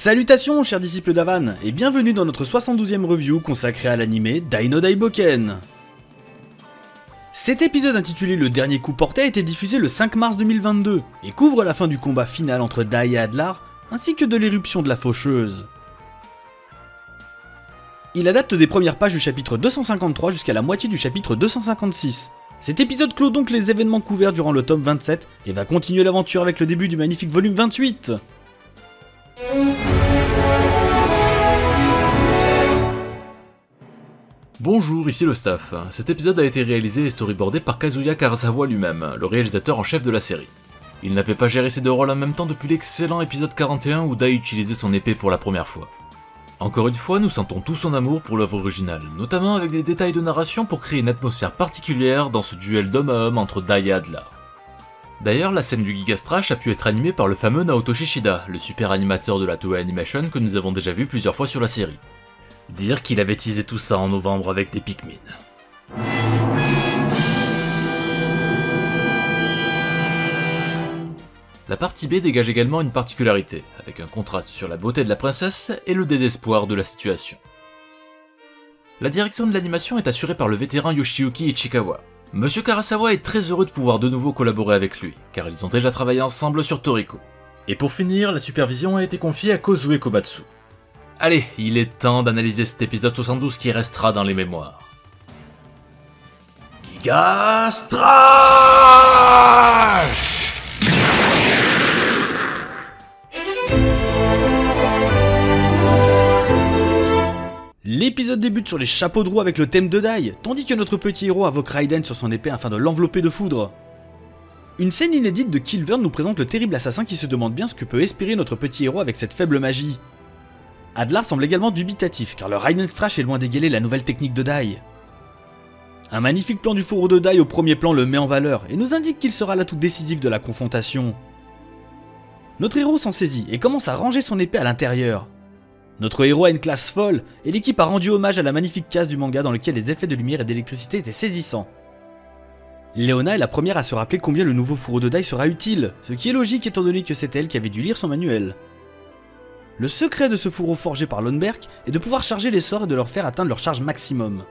Salutations chers disciples d'Avan, et bienvenue dans notre 72e review consacrée à l'anime Dai-no Daiboken. Cet épisode intitulé Le Dernier Coup Porté a été diffusé le 5 mars 2022, et couvre la fin du combat final entre Dai et Adlar, ainsi que de l'éruption de la faucheuse. Il adapte des premières pages du chapitre 253 jusqu'à la moitié du chapitre 256. Cet épisode clôt donc les événements couverts durant le tome 27, et va continuer l'aventure avec le début du magnifique volume 28. Bonjour, ici le staff. Cet épisode a été réalisé et storyboardé par Kazuya Karasawa lui-même, le réalisateur en chef de la série. Il n'avait pas géré ces deux rôles en même temps depuis l'excellent épisode 41 où Dai utilisait son épée pour la première fois. Encore une fois, nous sentons tout son amour pour l'œuvre originale, notamment avec des détails de narration pour créer une atmosphère particulière dans ce duel d'homme à homme entre Dai et Adlar. D'ailleurs, la scène du Gigastrash a pu être animée par le fameux Naoto Shishida, le super animateur de la Toei Animation que nous avons déjà vu plusieurs fois sur la série. Dire qu'il avait teasé tout ça en novembre avec des Pikmin. La partie B dégage également une particularité, avec un contraste sur la beauté de la princesse et le désespoir de la situation. La direction de l'animation est assurée par le vétéran Yoshiyuki Ichikawa. Monsieur Karasawa est très heureux de pouvoir de nouveau collaborer avec lui, car ils ont déjà travaillé ensemble sur Toriko. Et pour finir, la supervision a été confiée à Kozue Kobatsu. Allez, il est temps d'analyser cet épisode 72 qui restera dans les mémoires. Gigastrash! L'épisode débute sur les chapeaux de roue avec le thème de Dai, tandis que notre petit héros invoque Raiden sur son épée afin de l'envelopper de foudre. Une scène inédite de Kilvern nous présente le terrible assassin qui se demande bien ce que peut espérer notre petit héros avec cette faible magie. Adlar semble également dubitatif car le Raiden Strash est loin d'égaler la nouvelle technique de Dai. Un magnifique plan du fourreau de Dai au premier plan le met en valeur et nous indique qu'il sera l'atout décisif de la confrontation. Notre héros s'en saisit et commence à ranger son épée à l'intérieur. Notre héros a une classe folle et l'équipe a rendu hommage à la magnifique case du manga dans lequel les effets de lumière et d'électricité étaient saisissants. Leona est la première à se rappeler combien le nouveau fourreau de Dai sera utile, ce qui est logique étant donné que c'est elle qui avait dû lire son manuel. Le secret de ce fourreau forgé par Lundberg est de pouvoir charger les sorts et de leur faire atteindre leur charge maximum.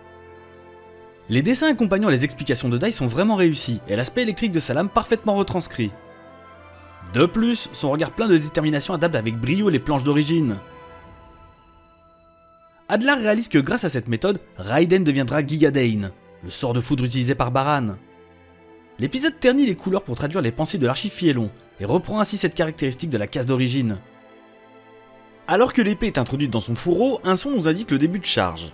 Les dessins accompagnant les explications de Dai sont vraiment réussis et l'aspect électrique de sa lame parfaitement retranscrit. De plus, son regard plein de détermination adapte avec brio les planches d'origine. Adlar réalise que grâce à cette méthode, Raiden deviendra Gigadane, le sort de foudre utilisé par Baran. L'épisode ternit les couleurs pour traduire les pensées de l'Archifiélon et reprend ainsi cette caractéristique de la case d'origine. Alors que l'épée est introduite dans son fourreau, un son nous indique le début de charge.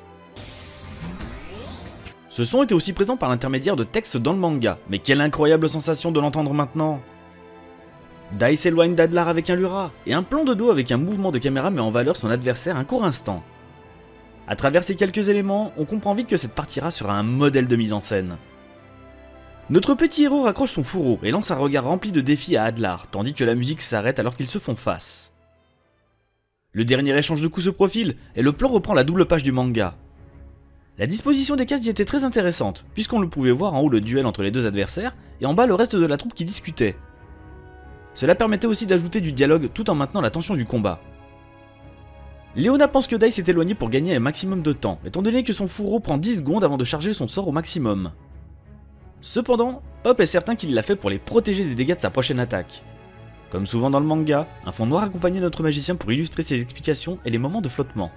Ce son était aussi présent par l'intermédiaire de textes dans le manga, mais quelle incroyable sensation de l'entendre maintenant. Dai s'éloigne d'Adlar avec un Lura, et un plan de dos avec un mouvement de caméra met en valeur son adversaire un court instant. A travers ces quelques éléments, on comprend vite que cette partie sera un modèle de mise en scène. Notre petit héros raccroche son fourreau et lance un regard rempli de défis à Adlar, tandis que la musique s'arrête alors qu'ils se font face. Le dernier échange de coups se profile, et le plan reprend la double page du manga. La disposition des cases y était très intéressante, puisqu'on le pouvait voir en haut le duel entre les deux adversaires, et en bas le reste de la troupe qui discutait. Cela permettait aussi d'ajouter du dialogue tout en maintenant la tension du combat. Leona pense que Dai s'est éloigné pour gagner un maximum de temps, étant donné que son fourreau prend 10 secondes avant de charger son sort au maximum. Cependant, Hop est certain qu'il l'a fait pour les protéger des dégâts de sa prochaine attaque. Comme souvent dans le manga, un fond noir accompagnait notre magicien pour illustrer ses explications et les moments de flottement.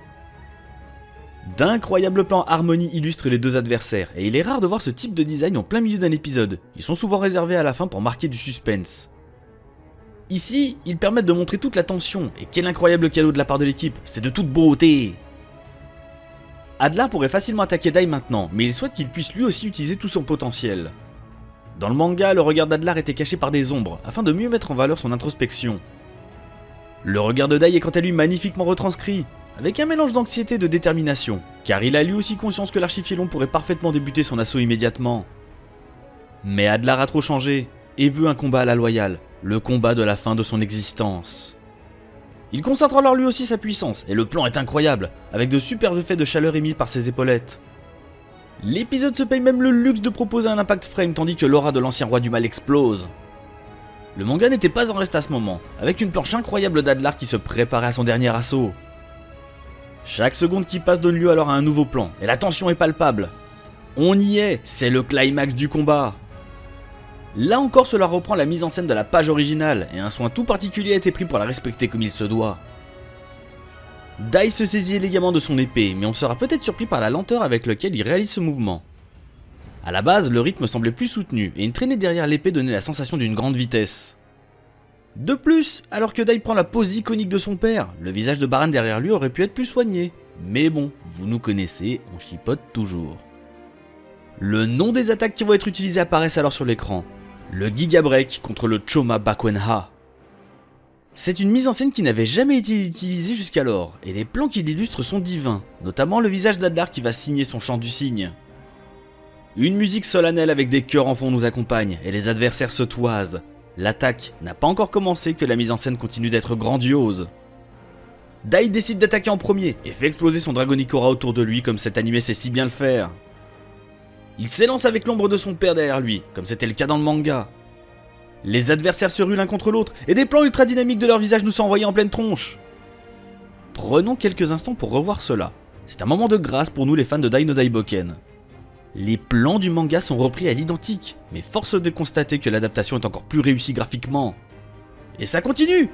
D'incroyables plans harmonie illustrent les deux adversaires, et il est rare de voir ce type de design en plein milieu d'un épisode, ils sont souvent réservés à la fin pour marquer du suspense. Ici, ils permettent de montrer toute la tension, et quel incroyable cadeau de la part de l'équipe, c'est de toute beauté. Adlar pourrait facilement attaquer Dai maintenant, mais il souhaite qu'il puisse lui aussi utiliser tout son potentiel. Dans le manga, le regard d'Adlar était caché par des ombres, afin de mieux mettre en valeur son introspection. Le regard de Dai est quant à lui magnifiquement retranscrit, avec un mélange d'anxiété et de détermination, car il a lui aussi conscience que l'Archifiélon pourrait parfaitement débuter son assaut immédiatement. Mais Adlar a trop changé, et veut un combat à la loyale, le combat de la fin de son existence. Il concentre alors lui aussi sa puissance, et le plan est incroyable, avec de superbes effets de chaleur émis par ses épaulettes. L'épisode se paye même le luxe de proposer un impact frame tandis que l'aura de l'ancien roi du mal explose. Le manga n'était pas en reste à ce moment, avec une planche incroyable d'Adlar qui se préparait à son dernier assaut. Chaque seconde qui passe donne lieu alors à un nouveau plan, et la tension est palpable. On y est, c'est le climax du combat. Là encore cela reprend la mise en scène de la page originale, et un soin tout particulier a été pris pour la respecter comme il se doit. Dai se saisit élégamment de son épée, mais on sera peut-être surpris par la lenteur avec laquelle il réalise ce mouvement. A la base, le rythme semblait plus soutenu, et une traînée derrière l'épée donnait la sensation d'une grande vitesse. De plus, alors que Dai prend la pose iconique de son père, le visage de Baran derrière lui aurait pu être plus soigné. Mais bon, vous nous connaissez, on chipote toujours. Le nom des attaques qui vont être utilisées apparaissent alors sur l'écran. Le Giga Break contre le Choma Bakwenha. C'est une mise en scène qui n'avait jamais été utilisée jusqu'alors, et les plans qui l'illustrent sont divins, notamment le visage d'Adlar qui va signer son chant du cygne. Une musique solennelle avec des chœurs en fond nous accompagne, et les adversaires se toisent. L'attaque n'a pas encore commencé que la mise en scène continue d'être grandiose. Dai décide d'attaquer en premier, et fait exploser son Dragonic Aura autour de lui comme cet animé sait si bien le faire. Il s'élance avec l'ombre de son père derrière lui, comme c'était le cas dans le manga. Les adversaires se ruent l'un contre l'autre, et des plans ultra dynamiques de leur visage nous sont envoyés en pleine tronche. Prenons quelques instants pour revoir cela. C'est un moment de grâce pour nous les fans de Dai no Daiboken. Les plans du manga sont repris à l'identique, mais force de constater que l'adaptation est encore plus réussie graphiquement. Et ça continue!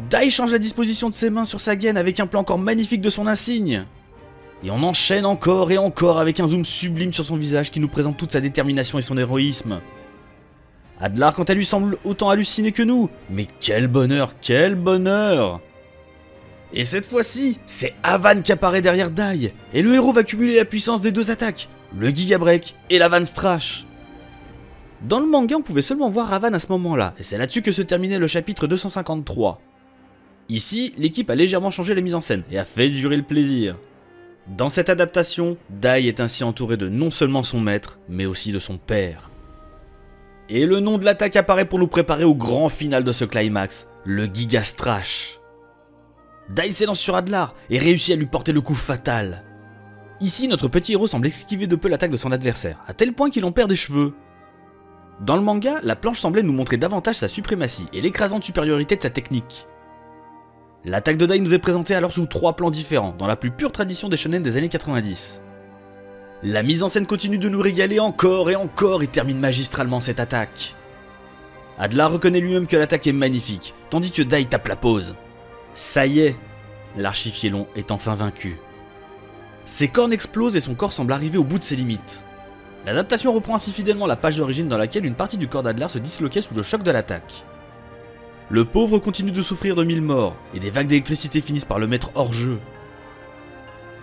Dai change la disposition de ses mains sur sa gaine avec un plan encore magnifique de son insigne. Et on enchaîne encore et encore avec un zoom sublime sur son visage qui nous présente toute sa détermination et son héroïsme. Adlar quant à lui semble autant halluciné que nous, mais quel bonheur, quel bonheur! Et cette fois-ci, c'est Avan qui apparaît derrière Dai, et le héros va cumuler la puissance des deux attaques, le Giga Break et la Van Strash. Dans le manga, on pouvait seulement voir Avan à ce moment-là, et c'est là-dessus que se terminait le chapitre 253. Ici, l'équipe a légèrement changé la mise en scène, et a fait durer le plaisir. Dans cette adaptation, Dai est ainsi entouré de non seulement son maître, mais aussi de son père. Et le nom de l'attaque apparaît pour nous préparer au grand final de ce climax, le Giga Strash. Dai s'élance sur Adlar et réussit à lui porter le coup fatal. Ici, notre petit héros semble esquiver de peu l'attaque de son adversaire, à tel point qu'il en perd des cheveux. Dans le manga, la planche semblait nous montrer davantage sa suprématie et l'écrasante supériorité de sa technique. L'attaque de Dai nous est présentée alors sous 3 plans différents, dans la plus pure tradition des shonen des années 90. La mise en scène continue de nous régaler encore et termine magistralement cette attaque. Adlar reconnaît lui-même que l'attaque est magnifique, tandis que Dai tape la pause. Ça y est, l'archifiélon est enfin vaincu. Ses cornes explosent et son corps semble arriver au bout de ses limites. L'adaptation reprend ainsi fidèlement la page d'origine dans laquelle une partie du corps d'Adlar se disloquait sous le choc de l'attaque. Le pauvre continue de souffrir de 1000 morts, et des vagues d'électricité finissent par le mettre hors jeu.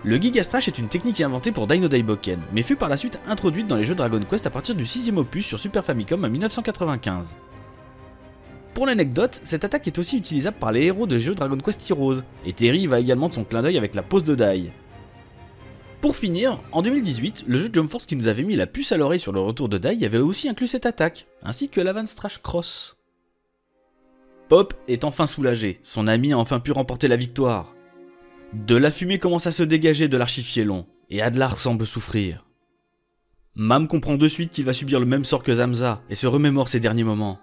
Le Giga Strash est une technique inventée pour Dai no Daiboken, mais fut par la suite introduite dans les jeux Dragon Quest à partir du 6ème opus sur Super Famicom en 1995. Pour l'anecdote, cette attaque est aussi utilisable par les héros de jeux Dragon Quest Heroes, et Terry va également de son clin d'œil avec la pose de Dai. Pour finir, en 2018, le jeu Jump Force qui nous avait mis la puce à l'oreille sur le retour de Dai avait aussi inclus cette attaque, ainsi que la Van Strash Cross. Pop est enfin soulagé, son ami a enfin pu remporter la victoire. De la fumée commence à se dégager de l'archifiélon, et Adlar semble souffrir. Mam comprend de suite qu'il va subir le même sort que Zamza, et se remémore ses derniers moments.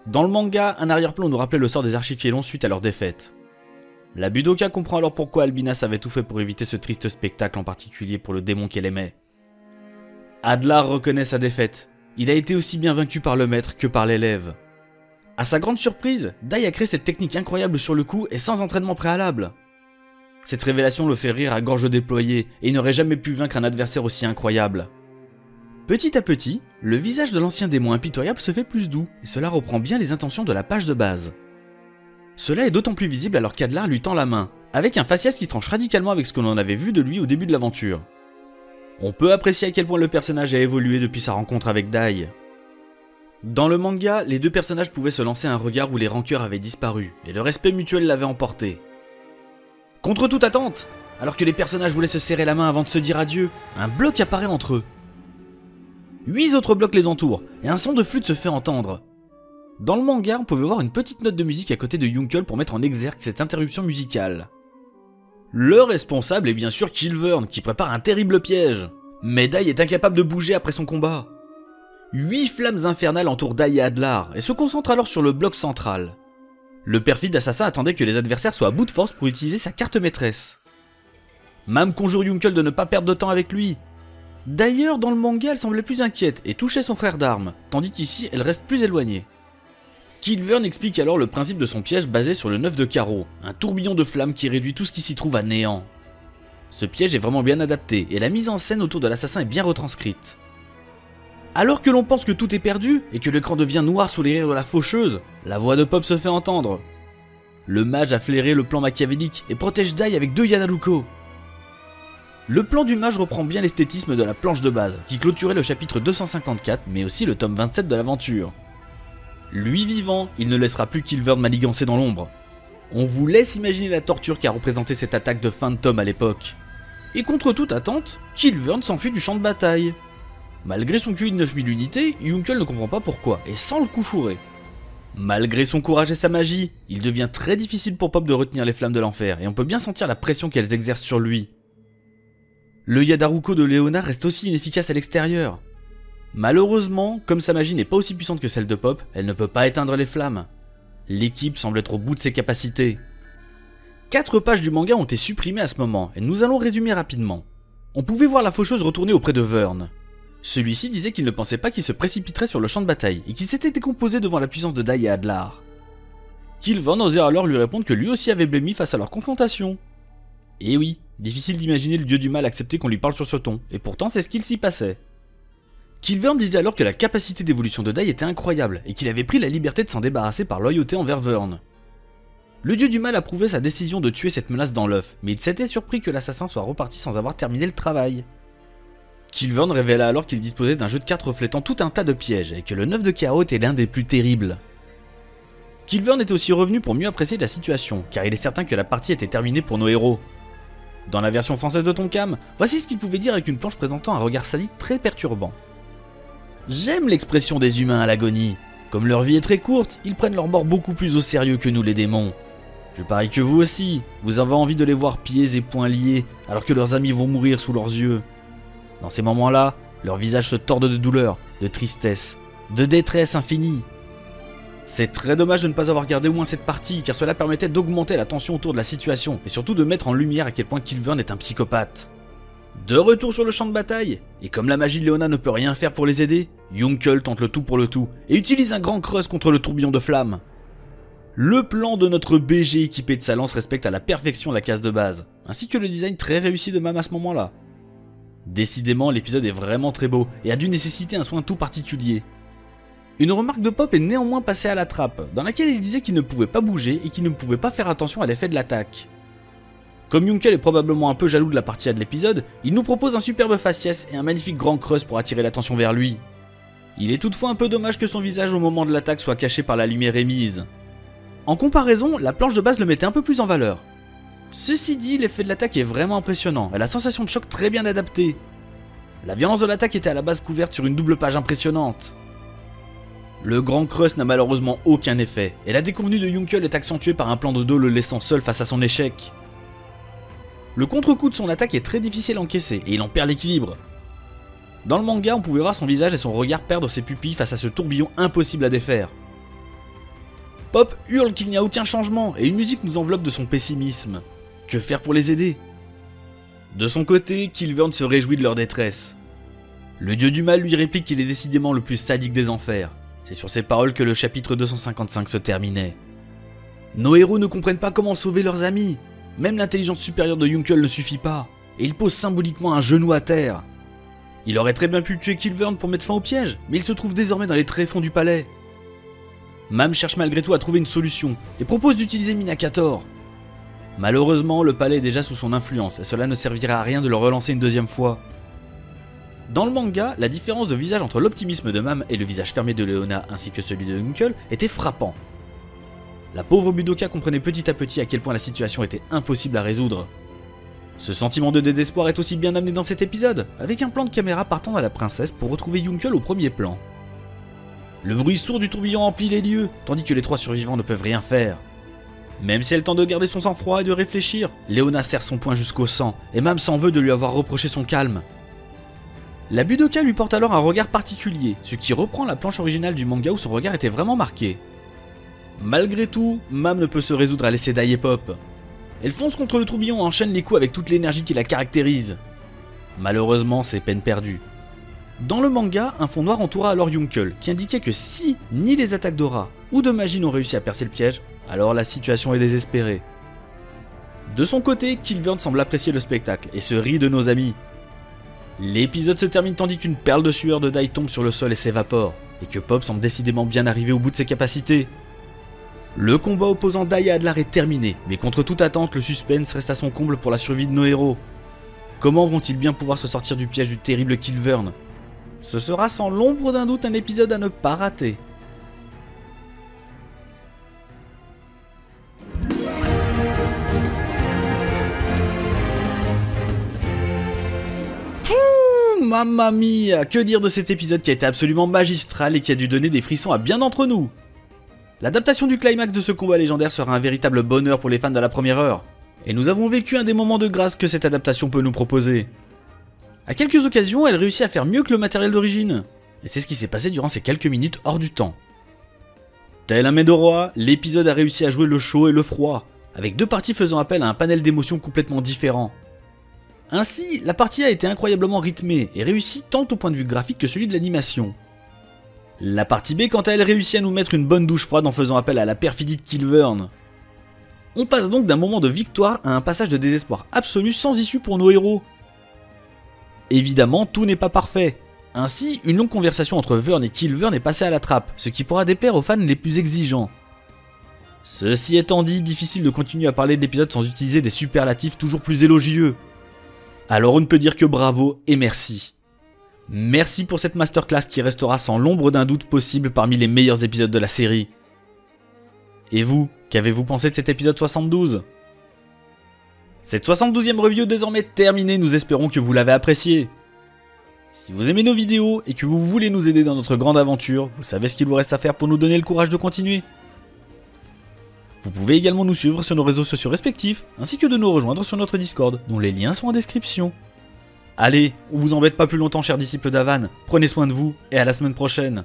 Dans le manga, un arrière-plan nous rappelait le sort des archifiélons suite à leur défaite. La Budoka comprend alors pourquoi Albinas avait tout fait pour éviter ce triste spectacle en particulier pour le démon qu'elle aimait. Adlar reconnaît sa défaite, il a été aussi bien vaincu par le maître que par l'élève. À sa grande surprise, Dai a créé cette technique incroyable sur le coup et sans entraînement préalable. Cette révélation le fait rire à gorge déployée et il n'aurait jamais pu vaincre un adversaire aussi incroyable. Petit à petit, le visage de l'ancien démon impitoyable se fait plus doux et cela reprend bien les intentions de la page de base. Cela est d'autant plus visible alors qu'Adlar lui tend la main, avec un faciès qui tranche radicalement avec ce que l'on avait vu de lui au début de l'aventure. On peut apprécier à quel point le personnage a évolué depuis sa rencontre avec Dai. Dans le manga, les deux personnages pouvaient se lancer un regard où les rancœurs avaient disparu, et le respect mutuel l'avait emporté. Contre toute attente, alors que les personnages voulaient se serrer la main avant de se dire adieu, un bloc apparaît entre eux. 8 autres blocs les entourent, et un son de flûte se fait entendre. Dans le manga, on pouvait voir une petite note de musique à côté de Yunkel pour mettre en exergue cette interruption musicale. Le responsable est bien sûr Kilvern, qui prépare un terrible piège. Mais Dai est incapable de bouger après son combat. 8 flammes infernales entourent Dai et Adlar et se concentrent alors sur le bloc central. Le perfide assassin attendait que les adversaires soient à bout de force pour utiliser sa carte maîtresse. Mam conjure Yunkel de ne pas perdre de temps avec lui. D'ailleurs, dans le manga, elle semblait plus inquiète et touchait son frère d'armes, tandis qu'ici, elle reste plus éloignée. Kilvern explique alors le principe de son piège basé sur le 9 de carreau, un tourbillon de flammes qui réduit tout ce qui s'y trouve à néant. Ce piège est vraiment bien adapté et la mise en scène autour de l'assassin est bien retranscrite. Alors que l'on pense que tout est perdu et que l'écran devient noir sous les rires de la faucheuse, la voix de Pop se fait entendre. Le mage a flairé le plan machiavélique et protège Dai avec 2 Yanaruko. Le plan du mage reprend bien l'esthétisme de la planche de base, qui clôturait le chapitre 254, mais aussi le tome 27 de l'aventure. Lui vivant, il ne laissera plus Kilvern manigancer dans l'ombre. On vous laisse imaginer la torture qu'a représenté cette attaque de fin de tome à l'époque. Et contre toute attente, Kilvern s'enfuit du champ de bataille. Malgré son QI de 9000 unités, Yunkel ne comprend pas pourquoi, et sans le coup fourré. Malgré son courage et sa magie, il devient très difficile pour Pop de retenir les flammes de l'enfer, et on peut bien sentir la pression qu'elles exercent sur lui. Le Yadaruko de Leona reste aussi inefficace à l'extérieur. Malheureusement, comme sa magie n'est pas aussi puissante que celle de Pop, elle ne peut pas éteindre les flammes. L'équipe semble être au bout de ses capacités. 4 pages du manga ont été supprimées à ce moment, et nous allons résumer rapidement. On pouvait voir la faucheuse retourner auprès de Vern. Celui-ci disait qu'il ne pensait pas qu'il se précipiterait sur le champ de bataille, et qu'il s'était décomposé devant la puissance de Dai et Adlar. Kilvern osait alors lui répondre que lui aussi avait blêmi face à leur confrontation. Et oui, difficile d'imaginer le dieu du mal accepter qu'on lui parle sur ce ton, et pourtant c'est ce qu'il s'y passait. Kilvern disait alors que la capacité d'évolution de Dai était incroyable, et qu'il avait pris la liberté de s'en débarrasser par loyauté envers Vern. Le dieu du mal approuvait sa décision de tuer cette menace dans l'œuf, mais il s'était surpris que l'assassin soit reparti sans avoir terminé le travail. Kilvern révéla alors qu'il disposait d'un jeu de cartes reflétant tout un tas de pièges, et que le 9 de chaos était l'un des plus terribles. Kilvern est aussi revenu pour mieux apprécier la situation, car il est certain que la partie était terminée pour nos héros. Dans la version française de Tonkam, voici ce qu'il pouvait dire avec une planche présentant un regard sadique très perturbant. J'aime l'expression des humains à l'agonie. Comme leur vie est très courte, ils prennent leur mort beaucoup plus au sérieux que nous les démons. Je parie que vous aussi, vous avez envie de les voir pieds et poings liés, alors que leurs amis vont mourir sous leurs yeux. Dans ces moments-là, leurs visages se tordent de douleur, de tristesse, de détresse infinie. C'est très dommage de ne pas avoir gardé au moins cette partie, car cela permettait d'augmenter la tension autour de la situation, et surtout de mettre en lumière à quel point Kilvern est un psychopathe. De retour sur le champ de bataille, et comme la magie de Leona ne peut rien faire pour les aider, Yunkel tente le tout pour le tout, et utilise un grand creuse contre le tourbillon de flammes. Le plan de notre BG équipé de sa lance respecte à la perfection la case de base, ainsi que le design très réussi de Mam à ce moment-là. Décidément, l'épisode est vraiment très beau, et a dû nécessiter un soin tout particulier. Une remarque de Pop est néanmoins passée à la trappe, dans laquelle il disait qu'il ne pouvait pas bouger et qu'il ne pouvait pas faire attention à l'effet de l'attaque. Comme Yunkel est probablement un peu jaloux de la partie A de l'épisode, il nous propose un superbe faciès et un magnifique grand creuse pour attirer l'attention vers lui. Il est toutefois un peu dommage que son visage au moment de l'attaque soit caché par la lumière émise. En comparaison, la planche de base le mettait un peu plus en valeur. Ceci dit, l'effet de l'attaque est vraiment impressionnant et la sensation de choc très bien adaptée. La violence de l'attaque était à la base couverte sur une double page impressionnante. Le grand creuse n'a malheureusement aucun effet, et la déconvenue de Yunkel est accentuée par un plan de dos le laissant seul face à son échec. Le contre-coup de son attaque est très difficile à encaisser, et il en perd l'équilibre. Dans le manga, on pouvait voir son visage et son regard perdre ses pupilles face à ce tourbillon impossible à défaire. Pop hurle qu'il n'y a aucun changement, et une musique nous enveloppe de son pessimisme. Que faire pour les aider? De son côté, Kilvern se réjouit de leur détresse. Le dieu du mal lui réplique qu'il est décidément le plus sadique des enfers. C'est sur ces paroles que le chapitre 255 se terminait. Nos héros ne comprennent pas comment sauver leurs amis. Même l'intelligence supérieure de Yunkel ne suffit pas, et il pose symboliquement un genou à terre. Il aurait très bien pu tuer Kilvern pour mettre fin au piège, mais il se trouve désormais dans les tréfonds du palais. Mam cherche malgré tout à trouver une solution, et propose d'utiliser Minacator. Malheureusement, le palais est déjà sous son influence, et cela ne servira à rien de le relancer une deuxième fois. Dans le manga, la différence de visage entre l'optimisme de Mam et le visage fermé de Leona ainsi que celui de Yunkel était frappant. La pauvre Budoka comprenait petit à petit à quel point la situation était impossible à résoudre. Ce sentiment de désespoir est aussi bien amené dans cet épisode, avec un plan de caméra partant à la princesse pour retrouver Yunkel au premier plan. Le bruit sourd du tourbillon emplit les lieux, tandis que les 3 survivants ne peuvent rien faire. Même si elle tente de garder son sang-froid et de réfléchir, Leona serre son poing jusqu'au sang, et Mam s'en veut de lui avoir reproché son calme. La Budoka lui porte alors un regard particulier, ce qui reprend la planche originale du manga où son regard était vraiment marqué. Malgré tout, Mam ne peut se résoudre à laisser Dai et Pop. Elle fonce contre le tourbillon et enchaîne les coups avec toute l'énergie qui la caractérise. Malheureusement, c'est peine perdue. Dans le manga, un fond noir entoura alors Yunkel, qui indiquait que si ni les attaques d'Aura ou de magie n'ont réussi à percer le piège, alors la situation est désespérée. De son côté, Kilvern semble apprécier le spectacle et se rit de nos amis. L'épisode se termine tandis qu'une perle de sueur de Dai tombe sur le sol et s'évapore, et que Pop semble décidément bien arrivé au bout de ses capacités. Le combat opposant Dai et Adlar est terminé, mais contre toute attente, le suspense reste à son comble pour la survie de nos héros. Comment vont-ils bien pouvoir se sortir du piège du terrible Kilvern? Ce sera sans l'ombre d'un doute un épisode à ne pas rater. Mamma mia, que dire de cet épisode qui a été absolument magistral et qui a dû donner des frissons à bien d'entre nous. L'adaptation du climax de ce combat légendaire sera un véritable bonheur pour les fans de la première heure. Et nous avons vécu un des moments de grâce que cette adaptation peut nous proposer. À quelques occasions, elle réussit à faire mieux que le matériel d'origine. Et c'est ce qui s'est passé durant ces quelques minutes hors du temps. Tel un Medoroa, l'épisode a réussi à jouer le chaud et le froid, avec deux parties faisant appel à un panel d'émotions complètement différents. Ainsi, la partie A a été incroyablement rythmée et réussie tant au point de vue graphique que celui de l'animation. La partie B, quant à elle, réussit à nous mettre une bonne douche froide en faisant appel à la perfidie de Kilvern. On passe donc d'un moment de victoire à un passage de désespoir absolu sans issue pour nos héros. Évidemment, tout n'est pas parfait. Ainsi, une longue conversation entre Vern et Kilvern est passée à la trappe, ce qui pourra déplaire aux fans les plus exigeants. Ceci étant dit, difficile de continuer à parler de l'épisode sans utiliser des superlatifs toujours plus élogieux. Alors on ne peut dire que bravo et merci. Merci pour cette masterclass qui restera sans l'ombre d'un doute possible parmi les meilleurs épisodes de la série. Et vous, qu'avez-vous pensé de cet épisode 72 ? Cette 72e review est désormais terminée, nous espérons que vous l'avez appréciée. Si vous aimez nos vidéos et que vous voulez nous aider dans notre grande aventure, vous savez ce qu'il vous reste à faire pour nous donner le courage de continuer. Vous pouvez également nous suivre sur nos réseaux sociaux respectifs, ainsi que de nous rejoindre sur notre Discord, dont les liens sont en description. Allez, on vous embête pas plus longtemps chers disciples d'Avan, prenez soin de vous et à la semaine prochaine.